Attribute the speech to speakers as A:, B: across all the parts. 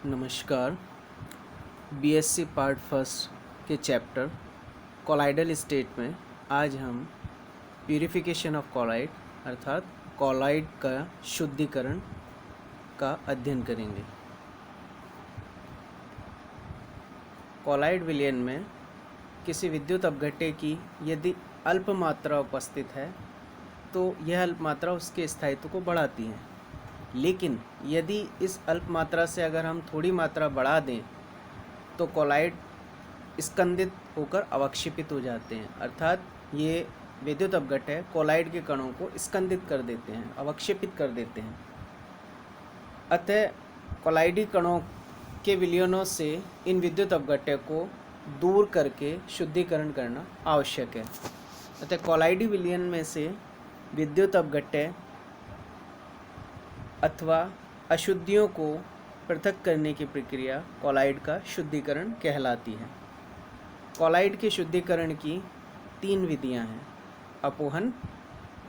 A: नमस्कार। BSc part first के chapter colloidal state में आज हम प्यूरिफिकेशन ऑफ कोलाइड अर्थात कोलाइड का शुद्धिकरण का अध्ययन करेंगे। कोलाइड विलयन में किसी विद्युत अपघट्य की यदि अल्प मात्रा उपस्थित है तो यह अल्प मात्रा उसके स्थायित्व को बढ़ाती है, लेकिन यदि इस अल्प मात्रा से अगर हम थोड़ी मात्रा बढ़ा दें तो कोलाइड स्कंदित होकर अवक्षेपित हो जाते हैं, अर्थात ये विद्युत अपघट्य कोलाइड के कणों को स्कंदित कर देते हैं, अवक्षेपित कर देते हैं। अतः कोलाइडी कणों के विलयनों से इन विद्युत अपघट्य को दूर करके शुद्धिकरण करना आवश्यक है। अतः कोलाइडी विलयन में से विद्युत अपघट्य अथवा अशुद्धियों को पृथक करने की प्रक्रिया कोलाइड का शुद्धिकरण कहलाती है। कोलाइड के शुद्धिकरण की 3 विधियां हैं: अपोहन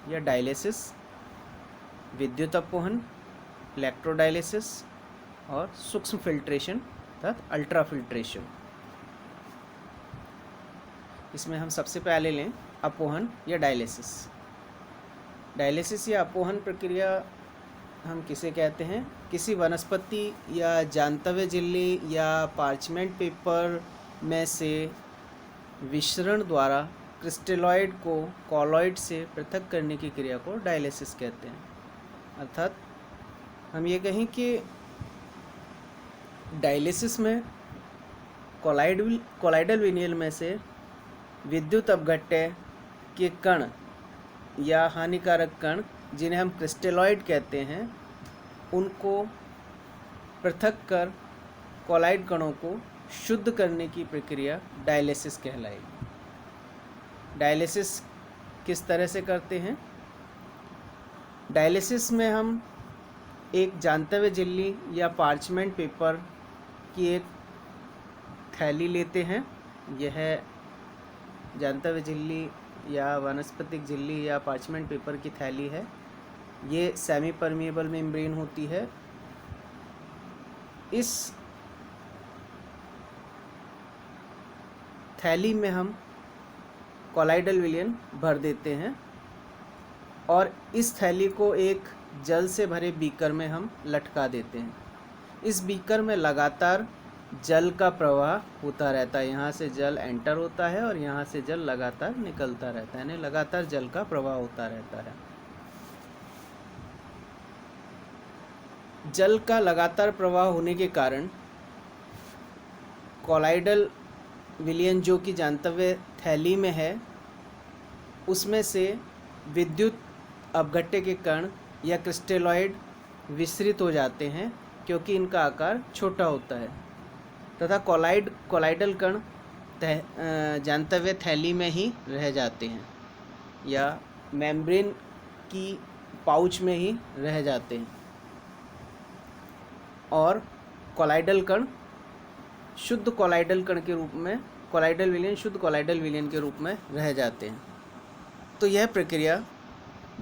A: या डायलिसिस, विद्युत अपोहन, इलेक्ट्रोडायलिसिस और सूक्ष्म फिल्ट्रेशन अर्थात अल्ट्रा फिल्ट्रेशन। इसमें हम सबसे पहले लें अपोहन या डायलिसिस। डायलिसिस या अपोहन प्रक्रिया हम किसे कहते हैं? किसी वनस्पति या जांतव्य झिल्ली या पार्चमेंट पेपर में से विसरण द्वारा क्रिस्टलॉइड को कोलॉइड से पृथक करने की क्रिया को डायलिसिस कहते हैं। अर्थात हम ये कहें कि डायलिसिस में कोलाइडल विलयन में से विद्युत अपघट्य के कण या हानिकारक कण, जिन्हें हम क्रिस्टलॉइड कहते हैं, उनको पृथक कर कोलाइड कणों को शुद्ध करने की प्रक्रिया डायलिसिस कहलाएगी। डायलिसिस किस तरह से करते हैं? डायलिसिस में हम एक जांतव्य झिल्ली या पार्चमेंट पेपर की एक थैली लेते हैं। यह जांतव्य झिल्ली या वनस्पतिक झिल्ली या पार्चमेंट पेपर की थैली है। ये सेमी परमिएबल मेम्ब्रेन होती है। इस थैली में हम कोलाइडल विलयन भर देते हैं और इस थैली को एक जल से भरे बीकर में हम लटका देते हैं। इस बीकर में लगातार जल का प्रवाह होता रहता है। यहाँ से जल एंटर होता है और यहाँ से जल लगातार निकलता रहता है, यानी लगातार जल का प्रवाह होता रहता है। जल का लगातार प्रवाह होने के कारण कोलाइडल विलयन जो कि जांतव्य थैली में है, उसमें से विद्युत अपघट्य के कण या क्रिस्टलॉइड विसरित हो जाते हैं, क्योंकि इनका आकार छोटा होता है, तथा कोलाइडल कण जांतव्य थैली में ही रह जाते हैं या मेम्ब्रेन की पाउच में ही रह जाते हैं और कोलाइडल कण शुद्ध कोलाइडल कण के रूप में शुद्ध कोलाइडल विलयन के रूप में रह जाते हैं। तो यह प्रक्रिया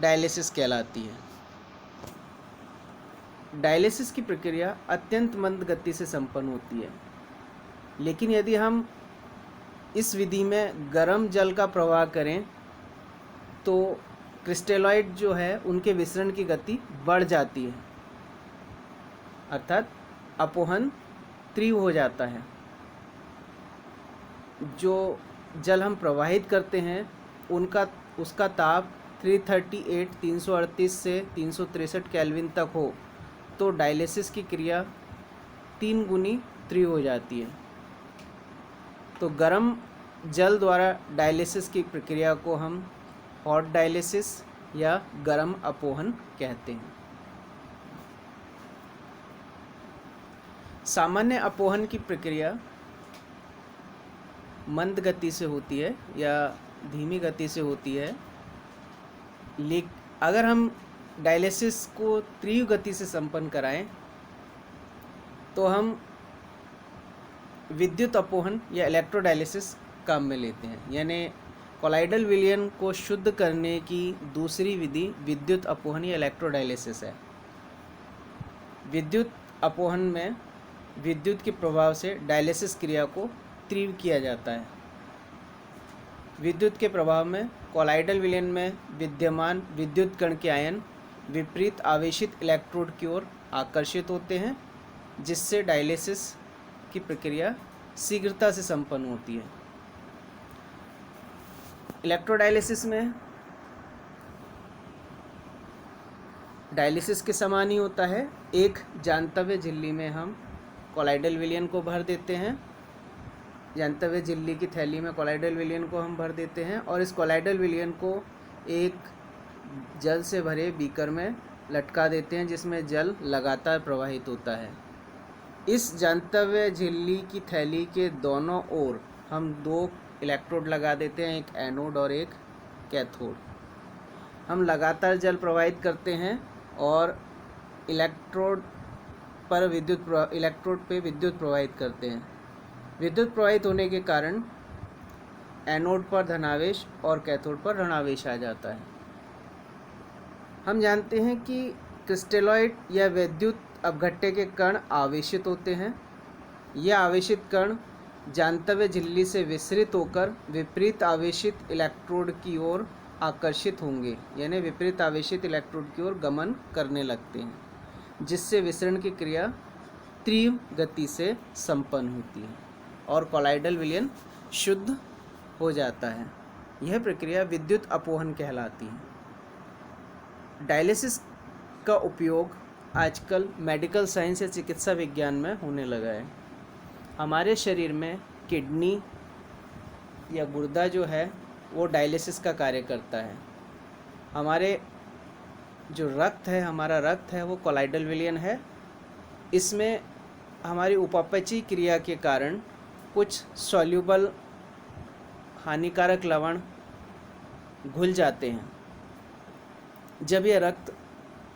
A: डायलिसिस कहलाती है। डायलिसिस की प्रक्रिया अत्यंत मंद गति से संपन्न होती है, लेकिन यदि हम इस विधि में गर्म जल का प्रवाह करें तो क्रिस्टलॉइड जो है उनके विसरण की गति बढ़ जाती है, अर्थात अपोहन तीव्र हो जाता है। जो जल हम प्रवाहित करते हैं उसका ताप 338 से 363 केल्विन तक हो तो डायलिसिस की क्रिया 3 गुनी तीव्र हो जाती है। तो गर्म जल द्वारा डायलिसिस की प्रक्रिया को हम हॉट डायलिसिस या गर्म अपोहन कहते हैं। सामान्य अपोहन की प्रक्रिया मंद गति से होती है या धीमी गति से होती है, लेकिन अगर हम डायलिसिस को तीव्र गति से संपन्न कराएं तो हम विद्युत अपोहन या इलेक्ट्रोडायलिसिस काम में लेते हैं। यानी कोलाइडल विलयन को शुद्ध करने की दूसरी विधि विद्युत अपोहन या इलेक्ट्रोडायलिसिस है। विद्युत अपोहन में विद्युत के प्रभाव से डायलिसिस क्रिया को तीव्र किया जाता है। विद्युत के प्रभाव में कॉलाइडल विलयन में विद्यमान विद्युत कण के आयन विपरीत आवेशित इलेक्ट्रोड की ओर आकर्षित होते हैं, जिससे डायलिसिस की प्रक्रिया शीघ्रता से संपन्न होती है। इलेक्ट्रोडायलिसिस में डायलिसिस के समान ही होता है। एक जांतव्य झिल्ली में हम कॉलाइडल विलयन को भर देते हैं, जांतव्य झिल्ली की थैली में कॉलाइडल विलयन को हम भर देते हैं और इस कॉलाइडल विलयन को एक जल से भरे बीकर में लटका देते हैं, जिसमें जल लगातार प्रवाहित होता है। इस जांतव्य झिल्ली की थैली के दोनों ओर हम 2 इलेक्ट्रोड लगा देते हैं, एक एनोड और एक कैथोड। हम लगातार जल प्रवाहित करते हैं और इलेक्ट्रोड पे विद्युत प्रवाहित करते हैं। विद्युत प्रवाहित होने के कारण एनोड पर धनावेश और कैथोड पर ऋणावेश आ जाता है। हम जानते हैं कि क्रिस्टलॉइड या विद्युत अपघट्य के कण आवेशित होते हैं। यह आवेशित कण जांतव्य झिल्ली से विसरित होकर विपरीत आवेशित इलेक्ट्रोड की ओर आकर्षित होंगे, यानी विपरीत आवेशित इलेक्ट्रोड की ओर गमन करने लगते हैं, जिससे विसरण की क्रिया तीव्र गति से संपन्न होती है और कॉलाइडल विलयन शुद्ध हो जाता है। यह प्रक्रिया विद्युत अपोहन कहलाती है। डायलिसिस का उपयोग आजकल मेडिकल साइंस या चिकित्सा विज्ञान में होने लगा है। हमारे शरीर में किडनी या गुर्दा जो है वो डायलिसिस का कार्य करता है। हमारे जो रक्त है, हमारा रक्त है वो कॉलाइडल विलयन है। इसमें हमारी उपापचयी क्रिया के कारण कुछ सॉल्यूबल हानिकारक लवण घुल जाते हैं। जब यह रक्त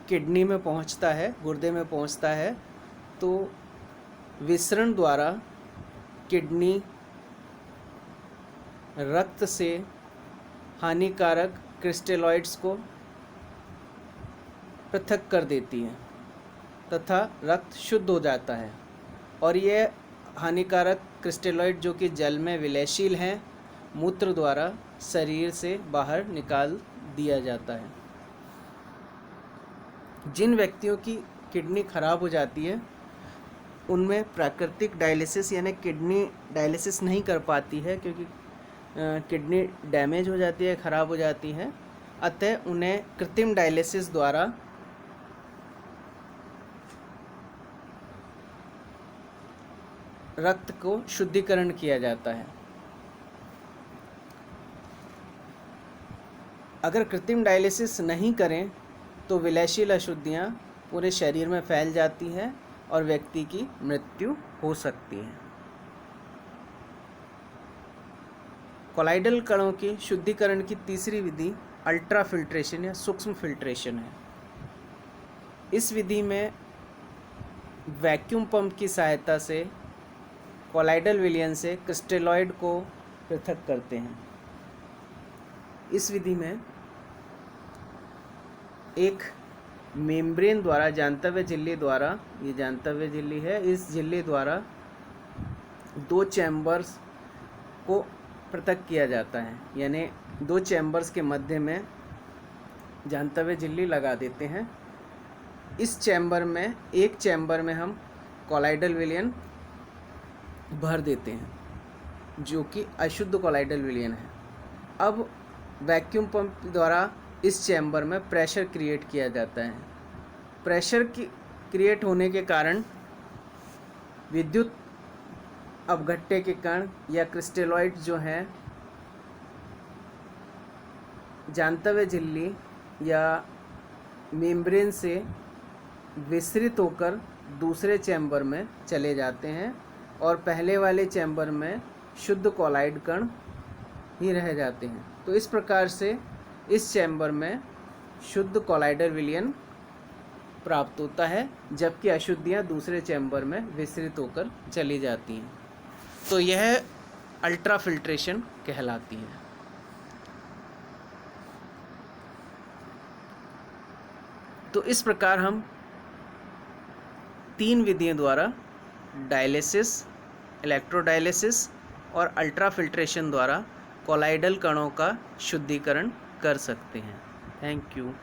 A: किडनी में पहुंचता है, गुर्दे में पहुंचता है, तो विसरण द्वारा किडनी रक्त से हानिकारक क्रिस्टलॉइड्स को पृथक कर देती है तथा रक्त शुद्ध हो जाता है और यह हानिकारक क्रिस्टलॉइड जो कि जल में विलयशील हैं, मूत्र द्वारा शरीर से बाहर निकाल दिया जाता है। जिन व्यक्तियों की किडनी खराब हो जाती है उनमें प्राकृतिक डायलिसिस यानी किडनी डायलिसिस नहीं कर पाती है, क्योंकि किडनी डैमेज हो जाती है, खराब हो जाती है। अतः उन्हें कृत्रिम डायलिसिस द्वारा रक्त को शुद्धिकरण किया जाता है। अगर कृत्रिम डायलिसिस नहीं करें तो विलयशील अशुद्धियाँ पूरे शरीर में फैल जाती हैं और व्यक्ति की मृत्यु हो सकती है। कॉलाइडल कणों की शुद्धिकरण की तीसरी विधि अल्ट्रा फिल्ट्रेशन या सूक्ष्म फिल्ट्रेशन है। इस विधि में वैक्यूम पंप की सहायता से कॉलाइडल विलयन से क्रिस्टलॉइड को पृथक करते हैं। इस विधि में एक मेम्ब्रेन द्वारा जांतव्य झिल्ली द्वारा, ये जांतव्य झिल्ली है, इस झिल्ली द्वारा 2 चैम्बर्स को पृथक किया जाता है, यानी 2 चैम्बर्स के मध्य में जांतव्य झिल्ली लगा देते हैं। इस चैम्बर में, एक चैम्बर में हम कॉलाइडल विलयन भर देते हैं जो कि अशुद्ध कॉलाइडल विलयन है। अब वैक्यूम पंप द्वारा इस चैम्बर में प्रेशर क्रिएट किया जाता है। प्रेशर की क्रिएट होने के कारण विद्युत अपघट्य के कण या क्रिस्टलॉइड जो हैं जांतव्य झिल्ली या मेम्ब्रेन से विसरित होकर दूसरे चैम्बर में चले जाते हैं और पहले वाले चैम्बर में शुद्ध कॉलाइड कण ही रह जाते हैं। तो इस प्रकार से इस चैम्बर में शुद्ध कॉलाइडल विलयन प्राप्त होता है, जबकि अशुद्धियाँ दूसरे चैम्बर में विसरित होकर चली जाती हैं। तो यह अल्ट्रा फिल्ट्रेशन कहलाती है। तो इस प्रकार हम 3 विधियों द्वारा डायलिसिस, इलेक्ट्रोडायलिसिस और अल्ट्राफिल्ट्रेशन द्वारा कॉलाइडल कणों का शुद्धिकरण कर सकते हैं। Thank you.